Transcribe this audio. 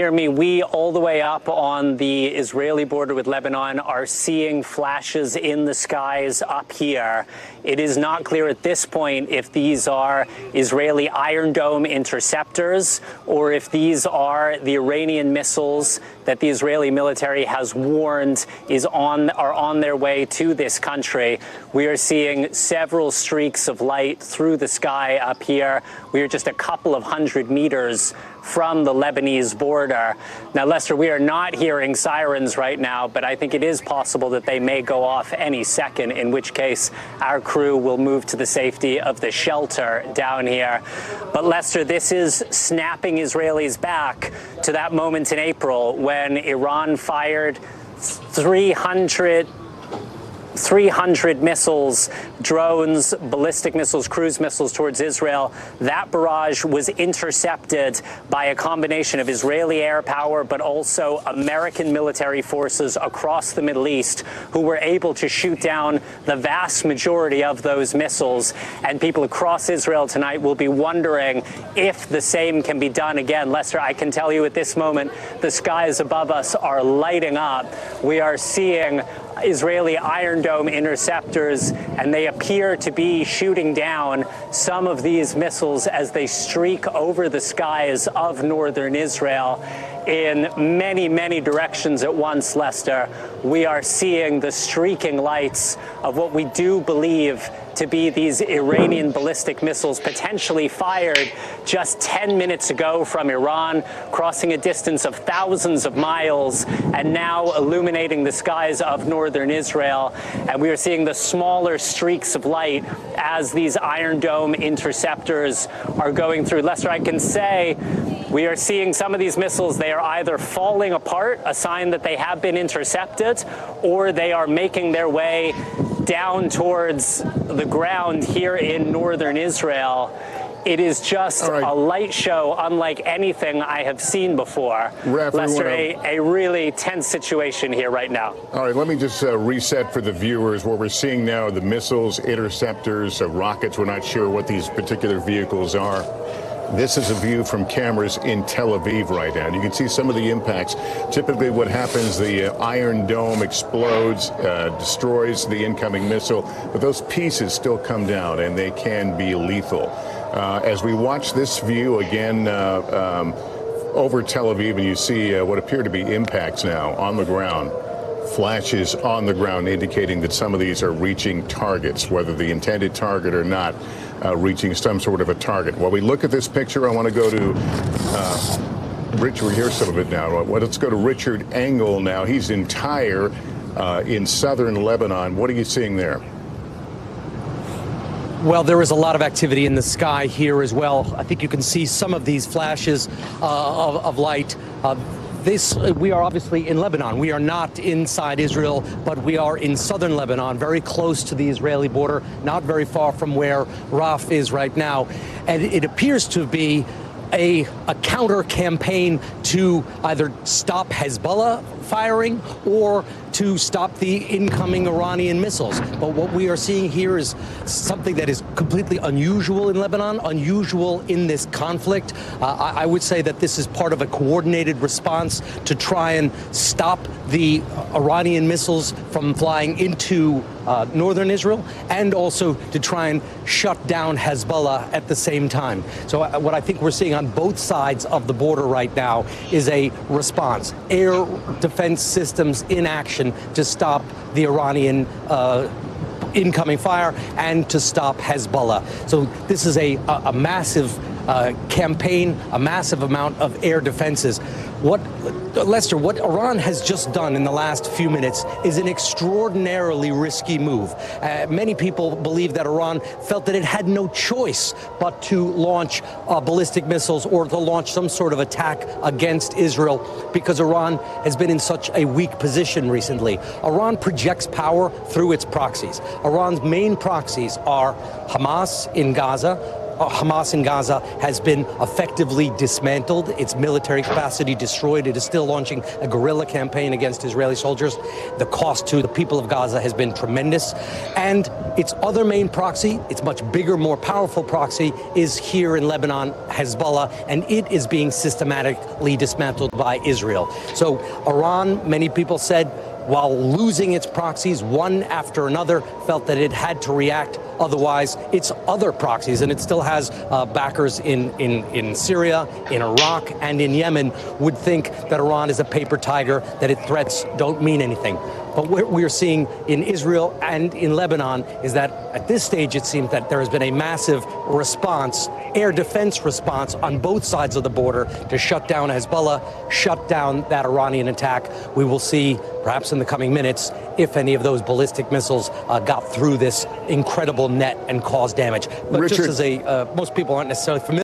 Hear me, we all the way up on the Israeli border with Lebanon are seeing flashes in the skies up here. It is not clear at this point if these are Israeli Iron Dome interceptors or if these are the Iranian missiles that the Israeli military has warned are on their way to this country. We are seeing several streaks of light through the sky up here. We are just a couple of hundred meters from the Lebanese border. Now, Lester, we are not hearing sirens right now, but I think it is possible that they may go off any second, in which case our crew will move to the safety of the shelter down here. But Lester, this is snapping Israelis back to that moment in April when Iran fired 300 missiles, drones, ballistic missiles, cruise missiles towards Israel. That barrage was intercepted by a combination of Israeli air power, but also American military forces across the Middle East who were able to shoot down the vast majority of those missiles. And people across Israel tonight will be wondering if the same can be done again. Lester, I can tell you at this moment, the skies above us are lighting up. We are seeing Israeli Iron Dome interceptors, and they appear to be shooting down some of these missiles as they streak over the skies of northern Israel in many, many directions at once, Lester. We are seeing the streaking lights of what we do believe to be these Iranian ballistic missiles potentially fired just 10 minutes ago from Iran, crossing a distance of thousands of miles and now illuminating the skies of northern Israel. And we are seeing the smaller streaks of light as these Iron Dome interceptors are going through. Lester, I can say we are seeing some of these missiles, they are either falling apart, a sign that they have been intercepted, or they are making their way down towards the ground here in northern Israel. It is just a light show unlike anything I have seen before. Lester, a really tense situation here right now. All right, let me just reset for the viewers. What we're seeing now are the missiles, interceptors, rockets. We're not sure what these particular vehicles are. This is a view from cameras in Tel Aviv right now. And you can see some of the impacts. Typically what happens, the Iron Dome explodes, destroys the incoming missile, but those pieces still come down and they can be lethal. As we watch this view again over Tel Aviv, and you see what appear to be impacts now on the ground, flashes on the ground indicating that some of these are reaching targets, whether the intended target or not, reaching some sort of a target. While we look at this picture, I want to go to Richard. We hear some of it now. Let's go to Richard Engel now. He's in Tyre in southern Lebanon. What are you seeing there? Well, there is a lot of activity in the sky here as well. I think you can see some of these flashes of light. We are obviously in Lebanon. We are not inside Israel, but we are in southern Lebanon, very close to the Israeli border, not very far from where Raf is right now. And it appears to be a counter campaign to either stop Hezbollah firing or to stop the incoming Iranian missiles. But what we are seeing here is something that is completely unusual in Lebanon, unusual in this conflict. I would say that this is part of a coordinated response to try and stop the Iranian missiles from flying into northern Israel, and also to try and shut down Hezbollah at the same time. So what I think we're seeing on both sides of the border right now is a response. Air defense systems in action to stop the Iranian incoming fire and to stop Hezbollah. So this is a massive campaign, a massive amount of air defenses. Lester, what Iran has just done in the last few minutes is an extraordinarily risky move. Many people believe that Iran felt that it had no choice but to launch ballistic missiles or to launch some sort of attack against Israel because Iran has been in such a weak position recently. Iran projects power through its proxies. Iran's main proxies are Hamas in Gaza, Hamas in Gaza has been effectively dismantled, its military capacity destroyed. It is still launching a guerrilla campaign against Israeli soldiers. The cost to the people of Gaza has been tremendous. And its other main proxy, its much bigger, more powerful proxy, is here in Lebanon, Hezbollah, and it is being systematically dismantled by Israel. So Iran, many people said, while losing its proxies one after another, felt that it had to react. Otherwise, its other proxies, and it still has backers in Syria, in Iraq, and in Yemen, would think that Iran is a paper tiger, that its threats don't mean anything. But what we're seeing in Israel and in Lebanon is that at this stage, it seems that there has been a massive response, air defense response on both sides of the border to shut down Hezbollah, shut down that Iranian attack. We will see, perhaps in the coming minutes, if any of those ballistic missiles got through this incredible net and caused damage. But Richard, just as most people aren't necessarily familiar